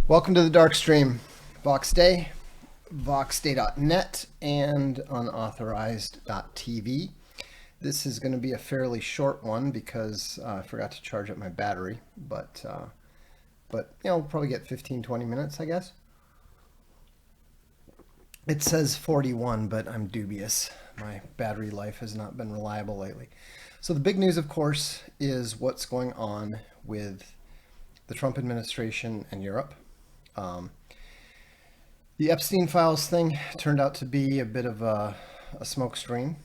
Welcome to the Darkstream. Vox Day, voxday.net, and unauthorized.tv. This is going to be a fairly short one because I forgot to charge up my battery, but you know, we'll probably get 15-20 minutes, I guess. It says 41, but I'm dubious. My battery life has not been reliable lately. So the big news, of course, is what's going on with the Trump administration and Europe. The Epstein files thing turned out to be a bit of a smokescreen,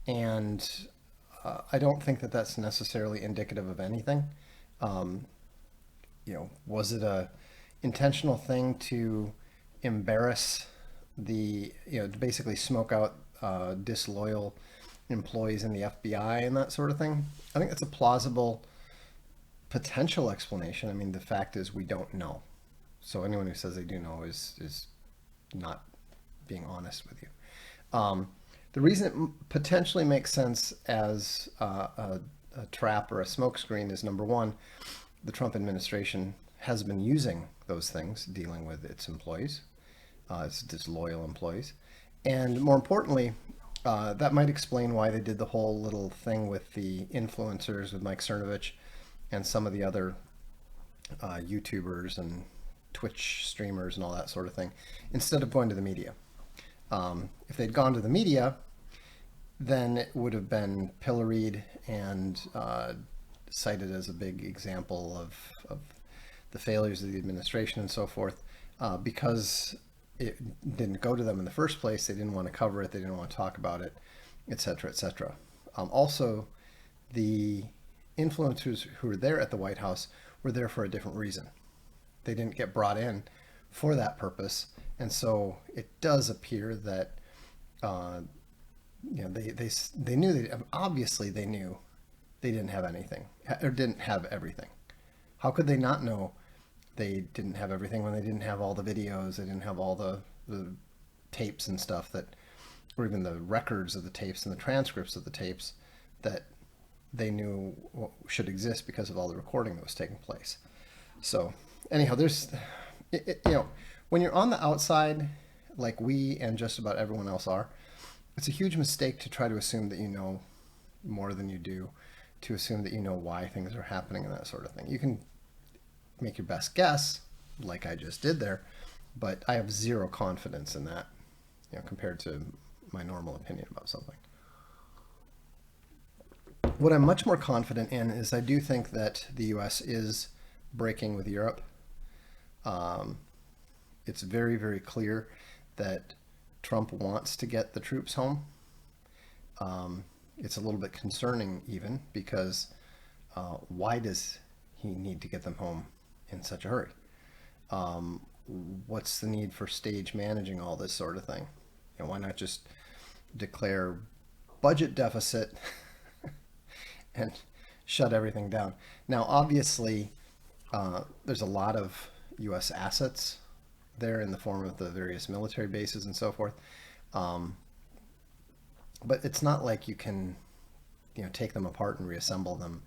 and I don't think that that's necessarily indicative of anything. You know, was it a intentional thing to embarrass the, you know, to basically smoke out disloyal employees in the FBI and that sort of thing? I think that's a plausible potential explanation. I mean, the fact is we don't know. So anyone who says they do know is not being honest with you. The reason it potentially makes sense as a trap or a smokescreen is, number one, the Trump administration has been using those things dealing with its employees, its disloyal employees. And more importantly, that might explain why they did the whole little thing with the influencers, with Mike Cernovich and some of the other YouTubers and Twitch streamers and all that sort of thing, instead of going to the media. If they'd gone to the media, then it would have been pilloried and cited as a big example of the failures of the administration and so forth. Because it didn't go to them in the first place, they didn't want to cover it, they didn't want to talk about it, etc., etc. Also, the influencers who were there at the White House were there for a different reason. They didn't get brought in for that purpose, and so it does appear that you know, they knew obviously they knew they didn't have anything or didn't have everything. How could they not know they didn't have everything when they didn't have all the videos, they didn't have all the tapes and stuff that, or even the records of the tapes and the transcripts of the tapes that they knew should exist because of all the recording that was taking place. So anyhow, there's, you know, when you're on the outside, like we and just about everyone else are, it's a huge mistake to try to assume that you know more than you do, to assume that you know why things are happening and that sort of thing. You can make your best guess, like I just did there, but I have zero confidence in that, you know, compared to my normal opinion about something. What I'm much more confident in is I do think that the US is breaking with Europe. It's very, very clear that Trump wants to get the troops home. It's a little bit concerning even because why does he need to get them home in such a hurry? What's the need for stage managing all this sort of thing? You know, why not just declare budget deficit and shut everything down? Now, obviously, there's a lot of U.S. assets there in the form of the various military bases and so forth. But it's not like you can, you know, take them apart and reassemble them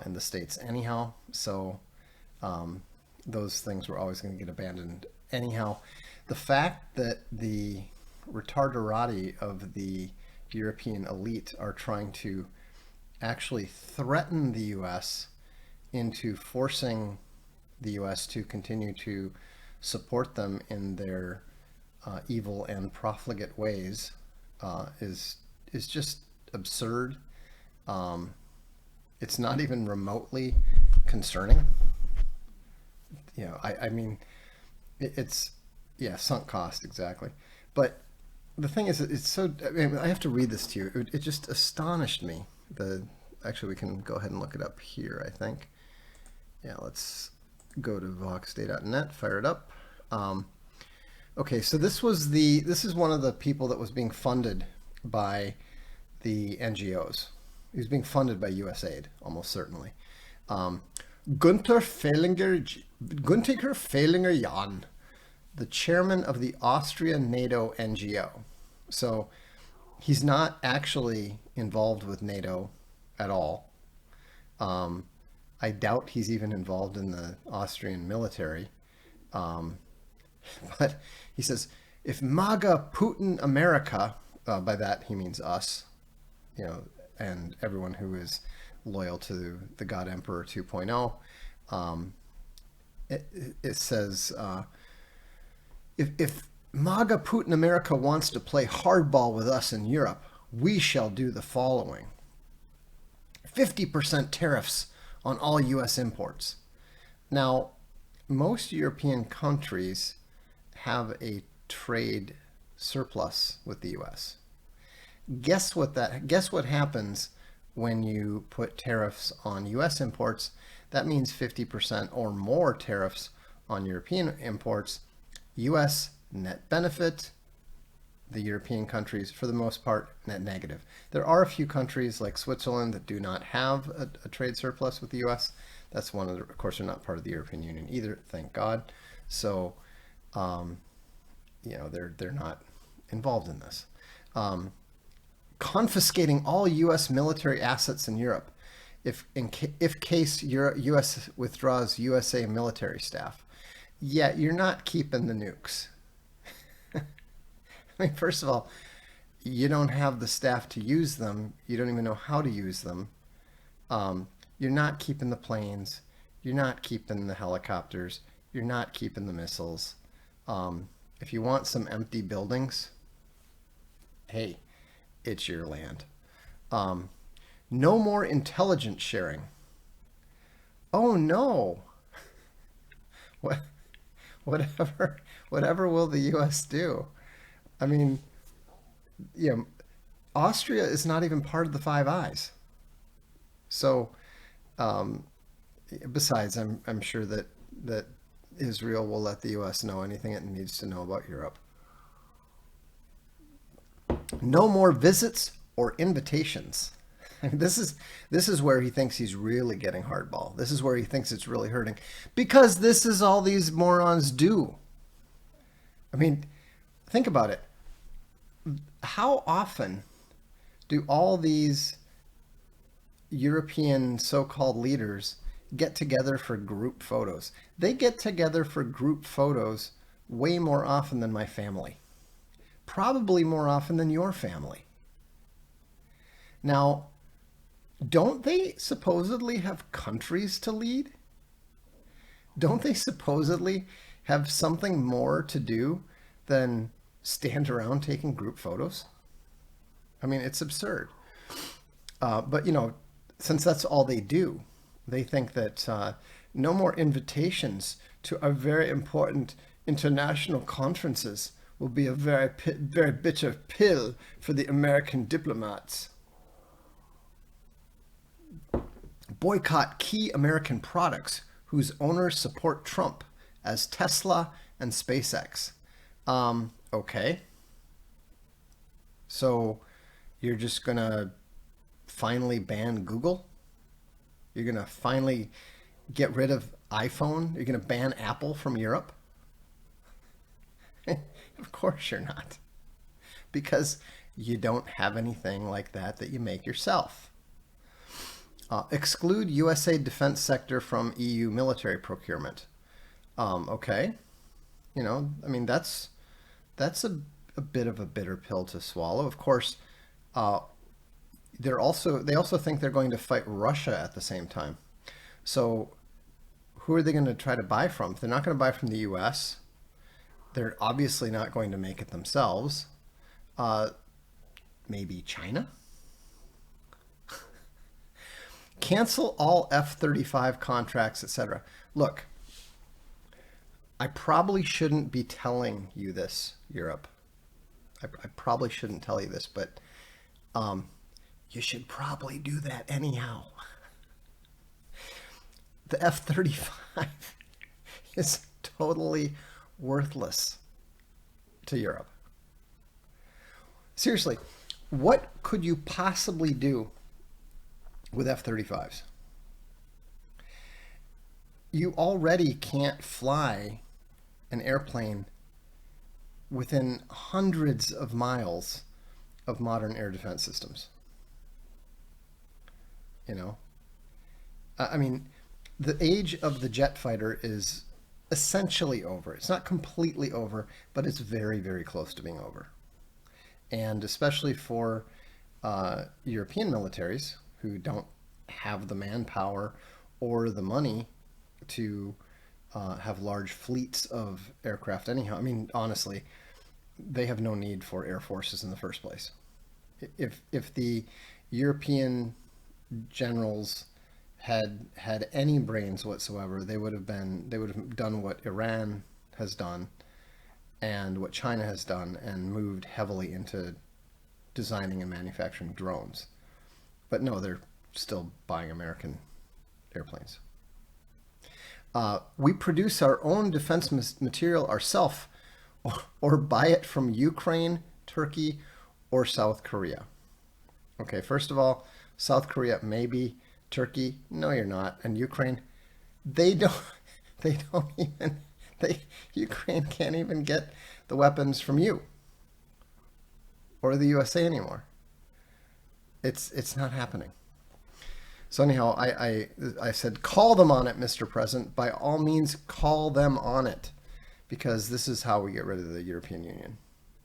in the States anyhow. So those things were always going to get abandoned anyhow. The fact that the retarderati of the European elite are trying to actually threaten the U.S. into forcing the U.S. to continue to support them in their evil and profligate ways is just absurd. It's not even remotely concerning. You know, I mean, it's, yeah, sunk cost, exactly. But the thing is, it's so, I mean, I have to read this to you. It just astonished me. Actually, we can go ahead and look it up here, I think. Yeah, let's go to voxday.net, fire it up. Okay, so this is one of the people that was being funded by the NGOs. He was being funded by USAID, almost certainly. Um, Gunther Fehlinger Jan, the chairman of the Austria NATO NGO. So he's not actually involved with NATO at all. Um, I doubt he's even involved in the Austrian military. Um, but he says, if MAGA Putin America, by that he means us, you know, and everyone who is loyal to the God Emperor 2.0, it says, if MAGA Putin America wants to play hardball with us in Europe, we shall do the following: 50% tariffs on all U.S. imports. Now, most European countries have a trade surplus with the U.S. Guess what happens when you put tariffs on U.S. imports? That means 50% or more tariffs on European imports. U.S. net benefit, the European countries, for the most part, net negative. There are a few countries like Switzerland that do not have a trade surplus with the U.S. That's one of course, they're not part of the European Union either, thank God. So, they're not involved in this. Confiscating all U.S. military assets in Europe, if case U.S. withdraws USA military staff. Yeah, you're not keeping the nukes. I mean, first of all, you don't have the staff to use them. You don't even know how to use them. You're not keeping the planes. You're not keeping the helicopters. You're not keeping the missiles. If you want some empty buildings, hey, it's your land. No more intelligence sharing. Oh no. What? Whatever will the U.S. do? I mean, Austria is not even part of the Five Eyes. So, um, besides, I'm sure that Israel will let the U.S. know anything it needs to know about Europe. No more visits or invitations. This is where he thinks he's really getting hardball. This is where he thinks it's really hurting, because this is all these morons do. I mean, think about it. How often do all these European so-called leaders get together for group photos? They get together for group photos way more often than my family. Probably more often than your family. Now, don't they supposedly have countries to lead? Don't they supposedly have something more to do than stand around taking group photos? I mean, it's absurd. But, since that's all they do, they think that no more invitations to our very important international conferences will be a very bitter pill for the American diplomats. Boycott key American products whose owners support Trump, as Tesla and SpaceX. Okay. So you're just going to finally ban Google? You're going to finally get rid of iPhone? You're going to ban Apple from Europe? Of course you're not. Because you don't have anything like that you make yourself. Exclude USA defense sector from EU military procurement. Okay. I mean, that's a bit of a bitter pill to swallow. Of course, they also think they're going to fight Russia at the same time. So who are they going to try to buy from? If they're not going to buy from the US, they're obviously not going to make it themselves. Maybe China? Cancel all F-35 contracts, etc. Look, I probably shouldn't be telling you this, Europe. I probably shouldn't tell you this, but you should probably do that anyhow. The F-35 is totally worthless. to Europe. Seriously, what could you possibly do with F-35s? You already can't fly an airplane within hundreds of miles of modern air defense systems. You know, I mean, the age of the jet fighter is essentially over. It's not completely over, but it's very, very close to being over. And especially for European militaries who don't have the manpower or the money to have large fleets of aircraft anyhow. I mean, honestly, they have no need for air forces in the first place. If the European generals had any brains whatsoever, they would have done what Iran has done and what China has done, and moved heavily into designing and manufacturing drones. But no, they're still buying American airplanes. We produce our own defense material ourselves, or buy it from Ukraine, Turkey, or South Korea. Okay, first of all, South Korea, maybe. Turkey, no, you're not. And Ukraine, they don't even, Ukraine can't even get the weapons from you or the USA anymore. It's not happening. So anyhow, I said, call them on it, Mr. President. By all means, call them on it, because this is how we get rid of the European Union,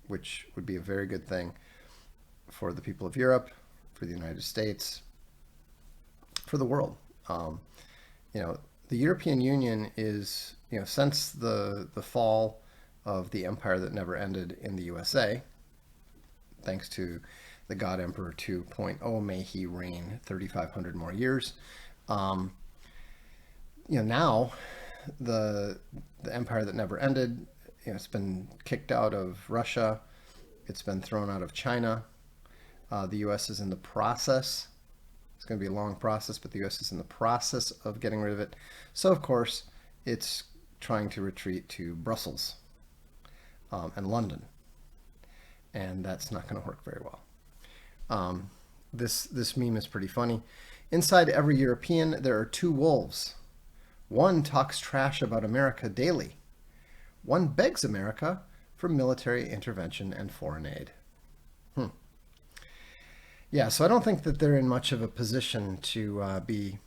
which would be a very good thing for the people of Europe, for the United States, for the world. The European Union is, since the fall of the empire that never ended in the USA, thanks to the God Emperor 2.0, may he reign 3,500 more years. Now the empire that never ended, it's been kicked out of Russia. It's been thrown out of China. The U.S. is in the process. It's going to be a long process, but the U.S. is in the process of getting rid of it. So, of course, it's trying to retreat to Brussels and London. And that's not going to work very well. This meme is pretty funny. Inside every European, there are two wolves. One talks trash about America daily. One begs America for military intervention and foreign aid. Yeah, so I don't think that they're in much of a position to be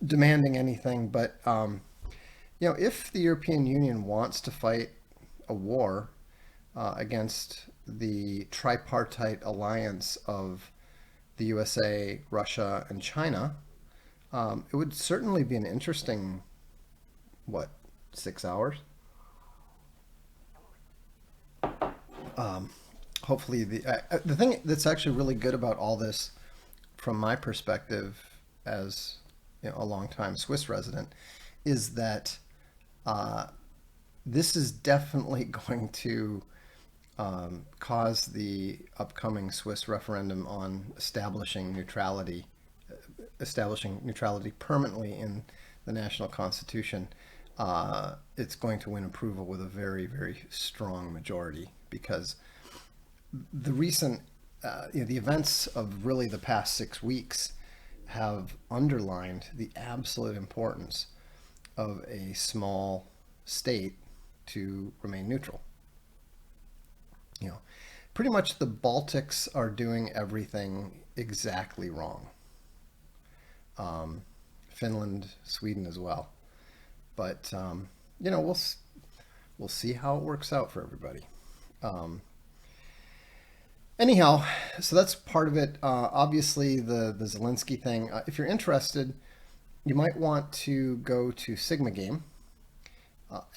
demanding anything. But, if the European Union wants to fight a war against the tripartite alliance of the USA, Russia, and China, it would certainly be an interesting, 6 hours? Hopefully, the thing that's actually really good about all this, from my perspective as a longtime Swiss resident, is that this is definitely going to cause the upcoming Swiss referendum on establishing neutrality permanently in the national constitution. It's going to win approval with a very, very strong majority, because the recent, the events of really the past 6 weeks have underlined the absolute importance of a small state to remain neutral. Pretty much the Baltics are doing everything exactly wrong. Finland, Sweden as well. But, we'll see how it works out for everybody. Anyhow, so that's part of it. Obviously, the Zelensky thing. If you're interested, you might want to go to Sigma Game.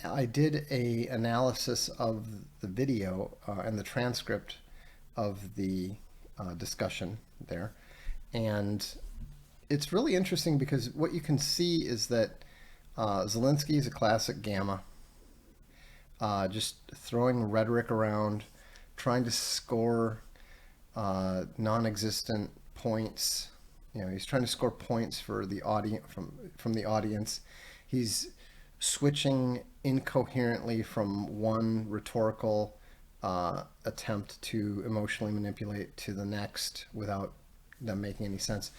I did a analysis of the video and the transcript of the discussion there, and it's really interesting because what you can see is that Zelensky is a classic gamma, just throwing rhetoric around, trying to score non-existent points. He's trying to score points for the audience from the audience. He's switching incoherently from one rhetorical attempt to emotionally manipulate to the next without them making any sense.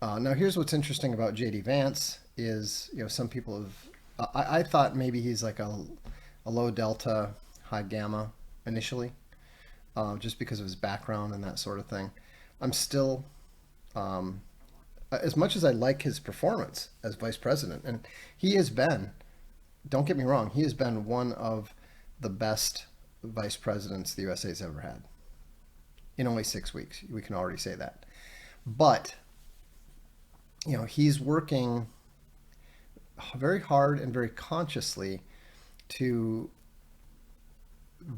Now, here's what's interesting about JD Vance is, some people have, I thought maybe he's like a low delta, high gamma initially, just because of his background and that sort of thing. I'm still, as much as I like his performance as vice president, and he has been, don't get me wrong, he has been one of the best vice presidents the USA's ever had. In only 6 weeks, we can already say that. But, he's working very hard and very consciously to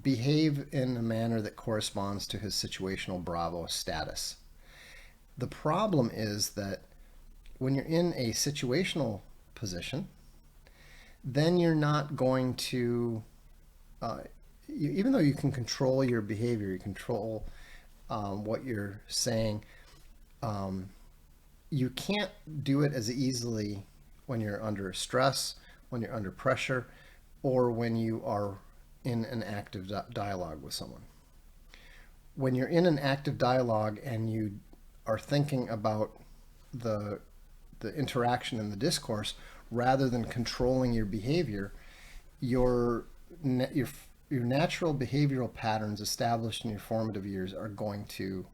behave in a manner that corresponds to his situational Bravo status. The problem is that when you're in a situational position, then you're not going to, even though you can control your behavior, you control what you're saying, you can't do it as easily when you're under stress, when you're under pressure, or when you are in an active dialogue with someone. When you're in an active dialogue and you are thinking about the interaction and the discourse rather than controlling your behavior, your natural behavioral patterns established in your formative years are going to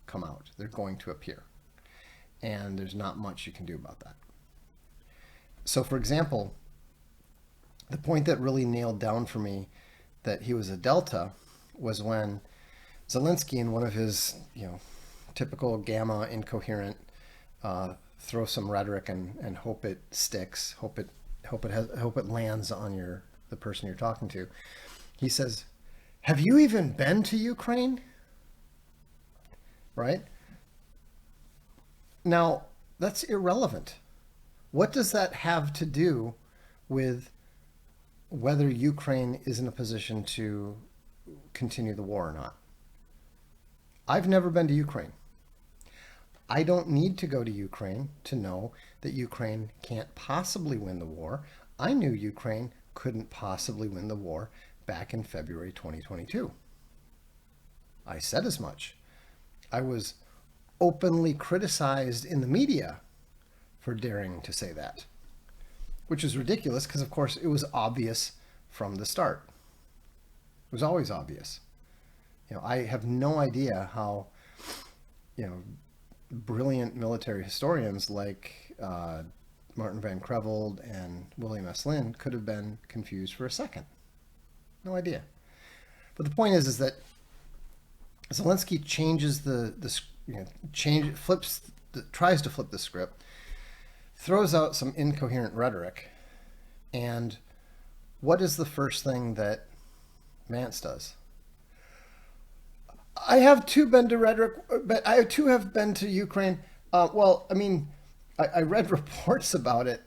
come out. They're going to appear. And there's not much you can do about that. So, for example, the point that really nailed down for me that he was a delta was when Zelensky, in one of his, typical gamma incoherent, throw some rhetoric and hope it sticks, hope it lands on the person you're talking to. He says, "Have you even been to Ukraine?" Right? Now, that's irrelevant. What does that have to do with whether Ukraine is in a position to continue the war or not? I've never been to Ukraine. I don't need to go to Ukraine to know that Ukraine can't possibly win the war. I knew Ukraine couldn't possibly win the war back in February 2022. I said as much. I was openly criticized in the media for daring to say that, which is ridiculous because, of course, it was obvious from the start. It was always obvious. I have no idea how, brilliant military historians like Martin Van Creveld and William S. Lynn could have been confused for a second. No idea. But the point is that Zelensky changes tries to flip the script, throws out some incoherent rhetoric, and what is the first thing that Vance does? I have too been to rhetoric, but I too have been to Ukraine. I read reports about it.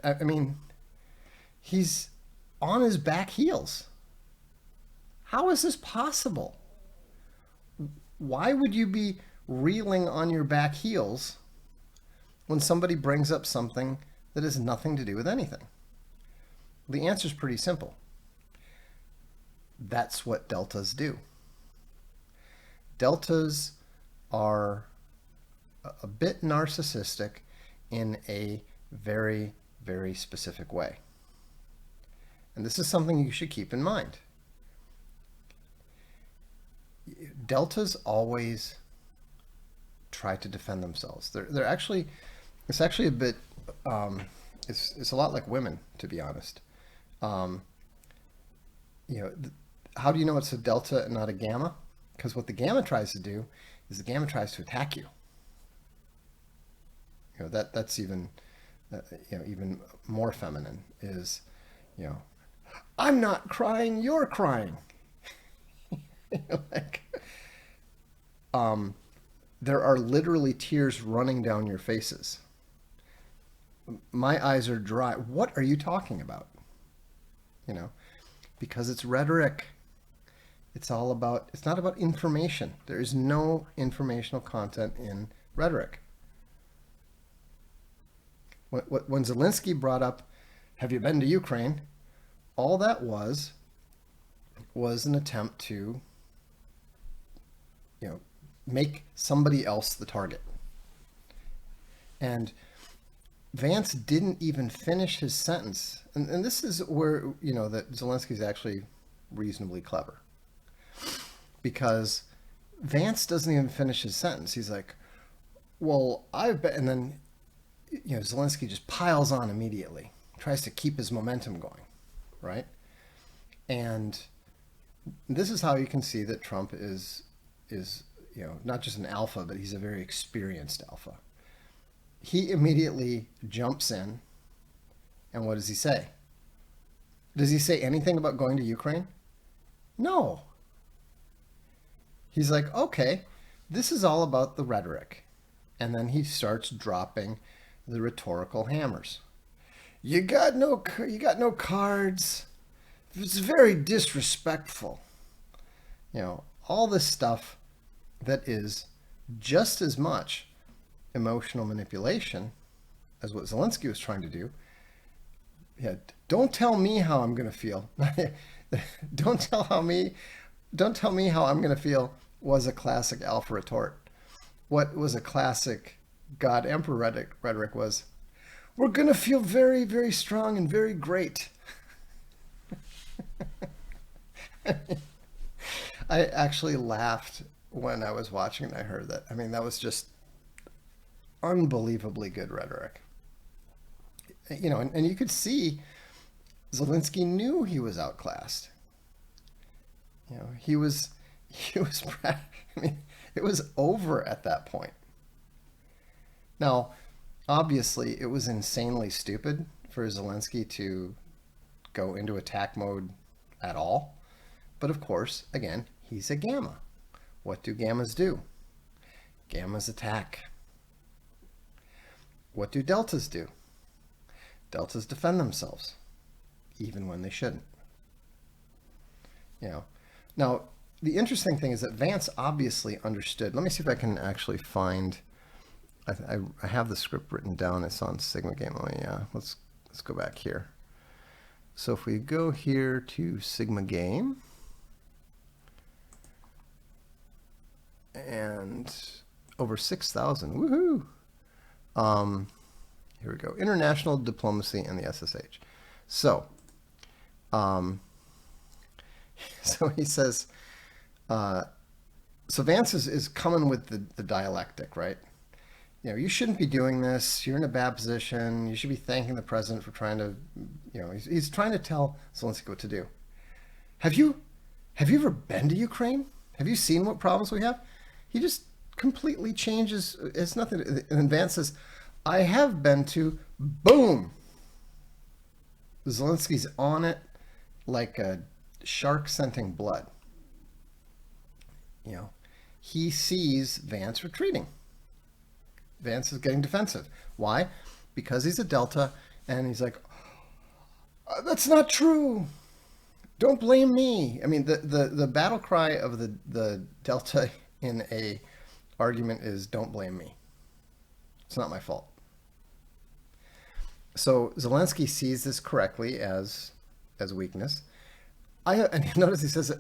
He's on his back heels. How is this possible? Why would you be reeling on your back heels when somebody brings up something that has nothing to do with anything? The answer is pretty simple. That's what deltas do. Deltas are a bit narcissistic in a very, very specific way. And this is something you should keep in mind. Deltas always try to defend themselves. They're actually, it's actually a bit, it's a lot like women, to be honest. How do you know it's a delta and not a gamma? Because what the gamma tries to do is the gamma tries to attack you. That's even, even more feminine is, I'm not crying, you're crying. There are literally tears running down your faces. My eyes are dry. What are you talking about? Because it's rhetoric. It's not about information. There is no informational content in rhetoric. When Zelensky brought up, have you been to Ukraine? All that was an attempt to make somebody else the target. And Vance didn't even finish his sentence. And this is where, that Zelensky's actually reasonably clever. Because Vance doesn't even finish his sentence. He's like, well, and then, Zelensky just piles on immediately, tries to keep his momentum going, right? And this is how you can see that Trump is not just an alpha, but he's a very experienced alpha. He immediately jumps in, and what does he say? Does he say anything about going to Ukraine? No. He's like, okay, this is all about the rhetoric. And then he starts dropping the rhetorical hammers. You got no cards. It's very disrespectful. All this stuff that is just as much emotional manipulation as what Zelensky was trying to do. Yeah, don't tell me how I'm going to feel. Don't tell me how I'm going to feel was a classic alpha retort. What was a classic God Emperor rhetoric was, we're going to feel very, very strong and very great. I actually laughed when I was watching and I heard that. I mean, that was just unbelievably good rhetoric. And you could see Zelensky knew he was outclassed. He was I mean, it was over at that point. Now, obviously, it was insanely stupid for Zelensky to go into attack mode at all. But of course, again, he's a gamma. What do gammas do? Gammas attack. What do deltas do? Deltas defend themselves, even when they shouldn't. Now, the interesting thing is that Vance obviously understood. Let me see if I can actually find. I have the script written down. It's on Sigma Game. Let's go back here. So if we go here to Sigma Game, and over 6,000. Woohoo! Here we go. International diplomacy and the SSH. So he says. So Vance is coming with the dialectic, right? You shouldn't be doing this. You're in a bad position. You should be thanking the president for trying to, he's trying to tell Zelensky what to do. Have you ever been to Ukraine? Have you seen what problems we have? He just completely changes. It's nothing. And Vance says, I have been to, boom. Zelensky's on it like a shark scenting blood. He sees Vance retreating. Vance is getting defensive. Why? Because he's a delta, and he's like, that's not true. Don't blame me. I mean, the battle cry of the delta in a argument is don't blame me. It's not my fault. So Zelensky sees this correctly as weakness. And notice he says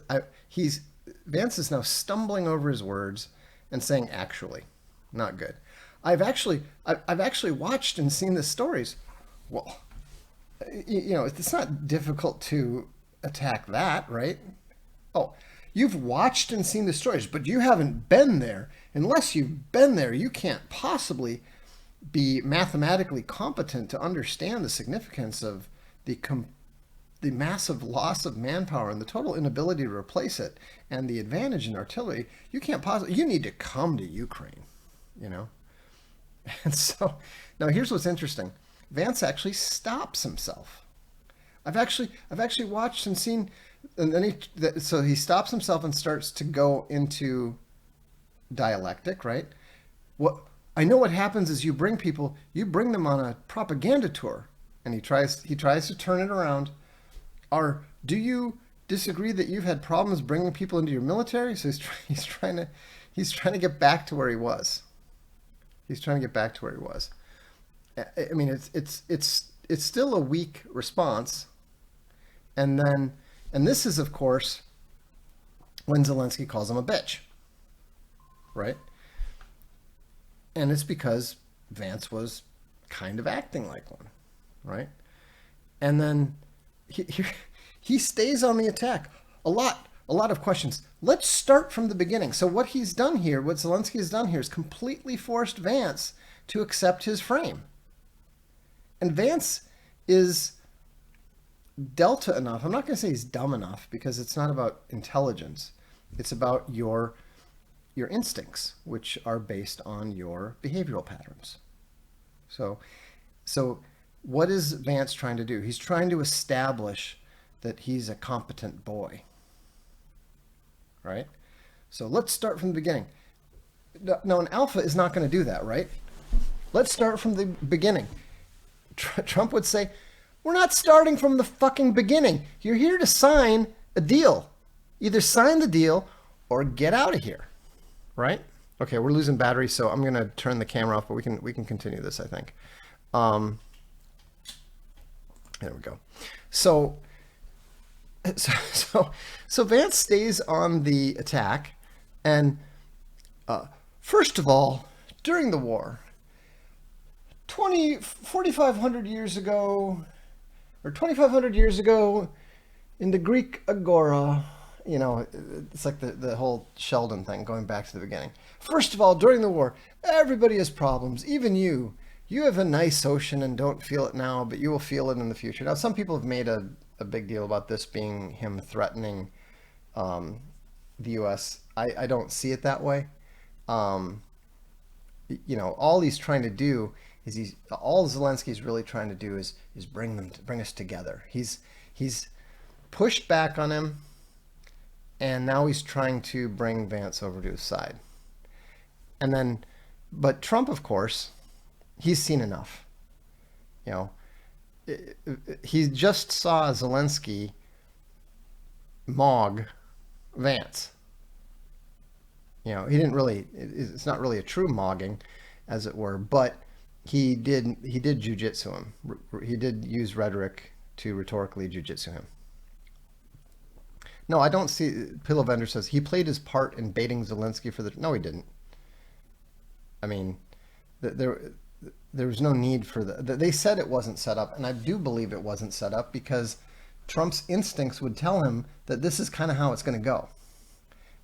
Vance is now stumbling over his words and saying, actually, not good. I've actually watched and seen the stories. Well, it's not difficult to attack that, right? Oh, you've watched and seen the stories, but you haven't been there. Unless you've been there, you can't possibly be mathematically competent to understand the significance of the massive loss of manpower and the total inability to replace it and the advantage in artillery. You need to come to Ukraine, And so now here's what's interesting. Vance actually stops himself. I've actually watched and seen, and then he stops himself and starts to go into dialectic, right? I know what happens is you bring them on a propaganda tour, and he tries to turn it around. Do you disagree that you've had problems bringing people into your military? So he's trying to get back to where he was. He's trying to get back to where he was. I mean, it's still a weak response. And this is, of course, when Zelensky calls him a bitch. right? And it's because Vance was kind of acting like one, right? And then he stays on the attack. A lot of questions. Let's start from the beginning. So what he's done here, what Zelensky has done here, is completely forced Vance to accept his frame. And Vance is delta enough. I'm not going to say he's dumb enough, because it's not about intelligence. It's about your instincts, which are based on your behavioral patterns. So what is Vance trying to do? He's trying to establish that he's a competent boy, right? So let's start from the beginning. No, an alpha is not going to do that, right? Let's start from the beginning. Trump would say, we're not starting from the fucking beginning. You're here to sign a deal. Either sign the deal or get out of here, right? Okay, we're losing battery, so I'm going to turn the camera off, but we can continue this, I think. There we go. So Vance stays on the attack, and first of all, during the war, 4,500 years ago, or 2,500 years ago, in the Greek agora, you know, it's like the whole Sheldon thing, going back to the beginning. First of all, during the war, everybody has problems, even you. You have a nice ocean and don't feel it now, but you will feel it in the future. Now, some people have made a big deal about this being him threatening the U.S. I don't see it that way. You know, all he's trying to do is all Zelensky's really trying to do is bring us together. He's pushed back on him, and now he's trying to bring Vance over to his side. And then, but Trump, of course, he's seen enough. You know, he just saw Zelensky mog Vance. You know, he didn't really, it's not really a true mogging, as it were, but he did jujitsu him. He did use rhetoric to rhetorically jujitsu him. No, I don't see, Pillow Vendor says, he played his part in baiting Zelensky for the, no, he didn't. I mean, there was no need for they said it wasn't set up, and I do believe it wasn't set up, because Trump's instincts would tell him that this is kind of how it's going to go.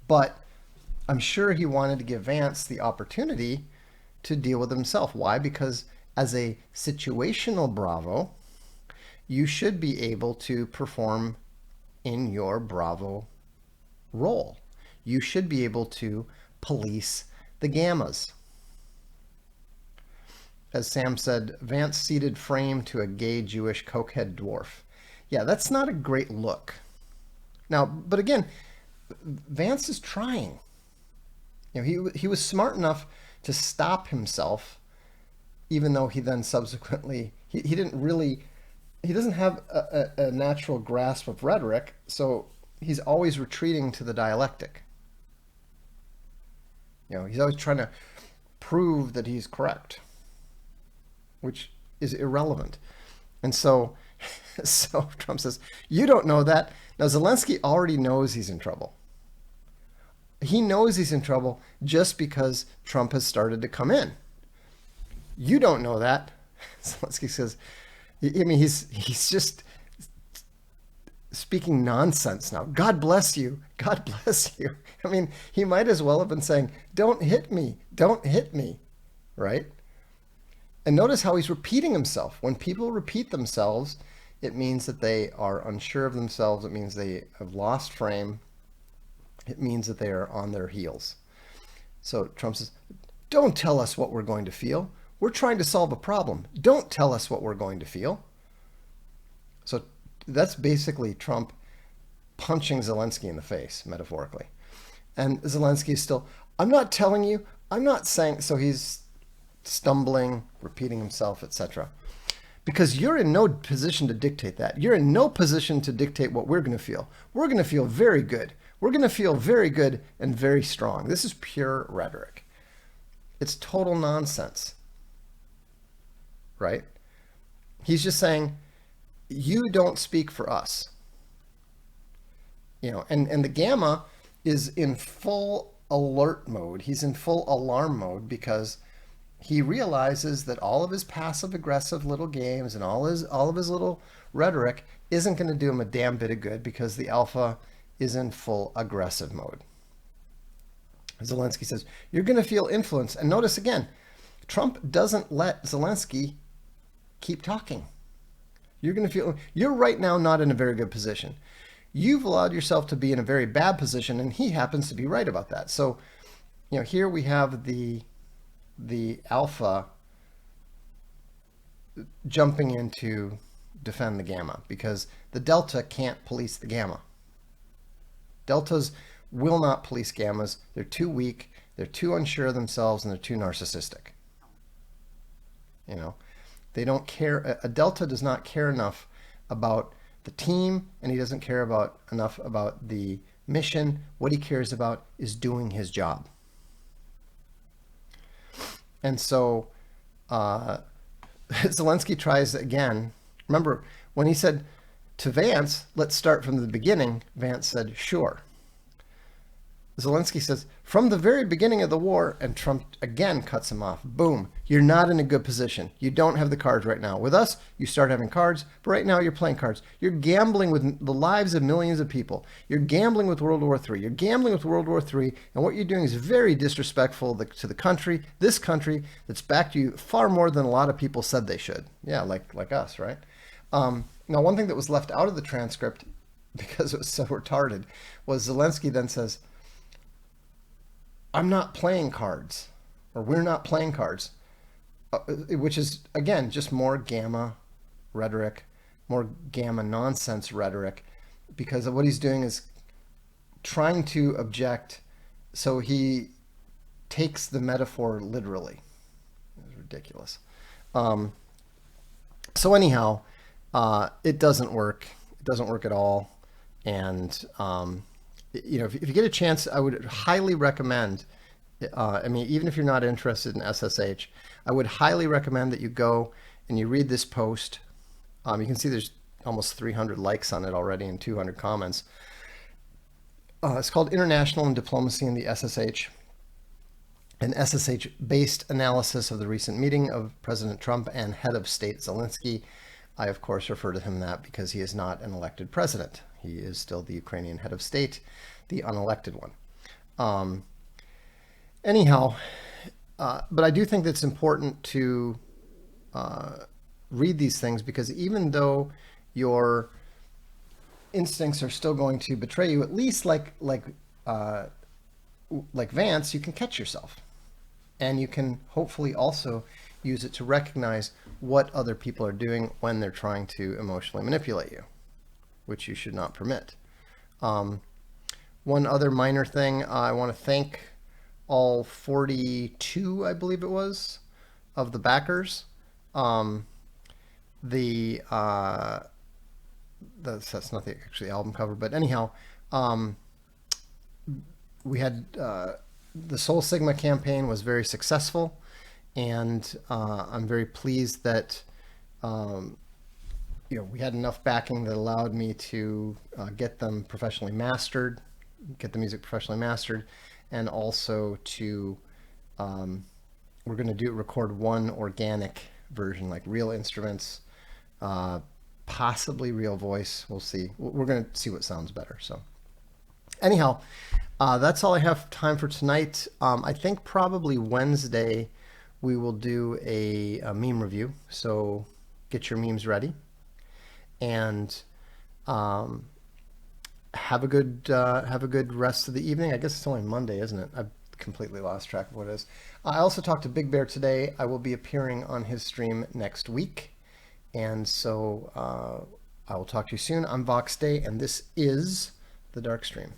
But I'm sure he wanted to give Vance the opportunity to deal with himself. Why? Because as a situational Bravo, you should be able to perform in your Bravo role. You should be able to police the gammas. As Sam said, Vance ceded frame to a gay Jewish cokehead dwarf. Yeah, that's not a great look. Now, but again, Vance is trying. You know, he was smart enough to stop himself, even though he then subsequently, he doesn't have a natural grasp of rhetoric, so he's always retreating to the dialectic. You know, he's always trying to prove that he's correct, which is irrelevant. And so Trump says, you don't know that. Now, Zelensky already knows he's in trouble. He knows he's in trouble just because Trump has started to come in. You don't know that. Zelensky says, I mean, he's just speaking nonsense now. God bless you. God bless you. I mean, he might as well have been saying, don't hit me. Don't hit me. Right? And notice how he's repeating himself. When people repeat themselves, it means that they are unsure of themselves. It means they have lost frame. It means that they are on their heels. So Trump says, don't tell us what we're going to feel. We're trying to solve a problem. Don't tell us what we're going to feel. So that's basically Trump punching Zelensky in the face, metaphorically. And Zelensky is still, I'm not telling you, I'm not saying, so he's stumbling, repeating himself, etc. Because you're in no position to dictate that. You're in no position to dictate what we're going to feel. We're going to feel very good. We're going to feel very good and very strong. This is pure rhetoric. It's total nonsense. Right? He's just saying, you don't speak for us. You know, and the gamma is in full alert mode. He's in full alarm mode because he realizes that all of his passive aggressive little games and all of his little rhetoric isn't going to do him a damn bit of good because the alpha is in full aggressive mode. Zelensky says, you're going to feel influence. And notice again, Trump doesn't let Zelensky keep talking. You're going to feel, you're right now not in a very good position. You've allowed yourself to be in a very bad position, and he happens to be right about that. So, here we have the alpha jumping in to defend the gamma because the delta can't police the gamma. Deltas will not police gammas. They're too weak, they're too unsure of themselves, and they're too narcissistic. They don't care. A delta does not care enough about the team, and he doesn't care enough about the mission. What he cares about is doing his job. And so Zelensky tries again. Remember, when he said to Vance, let's start from the beginning, Vance said, sure. Zelensky says, from the very beginning of the war, and Trump again cuts him off. Boom. You're not in a good position. You don't have the cards right now. With us, you start having cards, but right now you're playing cards. You're gambling with the lives of millions of people. You're gambling with World War III. You're gambling with World War III, and what you're doing is very disrespectful to the country, this country that's backed you far more than a lot of people said they should. Yeah, like us, right? Now, one thing that was left out of the transcript, because it was so retarded, was Zelensky then says, I'm not playing cards, or we're not playing cards, which is, again, just more gamma rhetoric, more gamma nonsense rhetoric, because of what he's doing is trying to object, so he takes the metaphor literally. It's ridiculous. So anyhow, it doesn't work. It doesn't work at all. And if you get a chance, I would highly recommend, even if you're not interested in SSH, I would highly recommend that you go and you read this post. You can see there's almost 300 likes on it already and 200 comments. It's called International and Diplomacy in the SSH, an SSH-based analysis of the recent meeting of President Trump and head of state Zelensky. I, of course, refer to him that because he is not an elected president. He is still the Ukrainian head of state, the unelected one. But I do think that it's important to read these things, because even though your instincts are still going to betray you, at least like Vance, you can catch yourself. And you can hopefully also use it to recognize what other people are doing when they're trying to emotionally manipulate you, which you should not permit. One other minor thing, I want to thank all 42, I believe it was, of the backers. That's not the actually album cover, but anyhow, we had the Soul Sigma campaign was very successful, and I'm very pleased that we had enough backing that allowed me to get them professionally mastered, get the music professionally mastered, and also to we're going to record one organic version, like real instruments, possibly real voice. We'll see. We're going to see what sounds better. So anyhow, that's all I have time for tonight. I think probably Wednesday we will do a meme review. So get your memes ready, and have a good rest of the evening. I guess it's only Monday, isn't it? I've completely lost track of what it is. I also talked to Big Bear today. I will be appearing on his stream next week, and so I will talk to you soon. I'm Vox Day, and this is the Darkstream.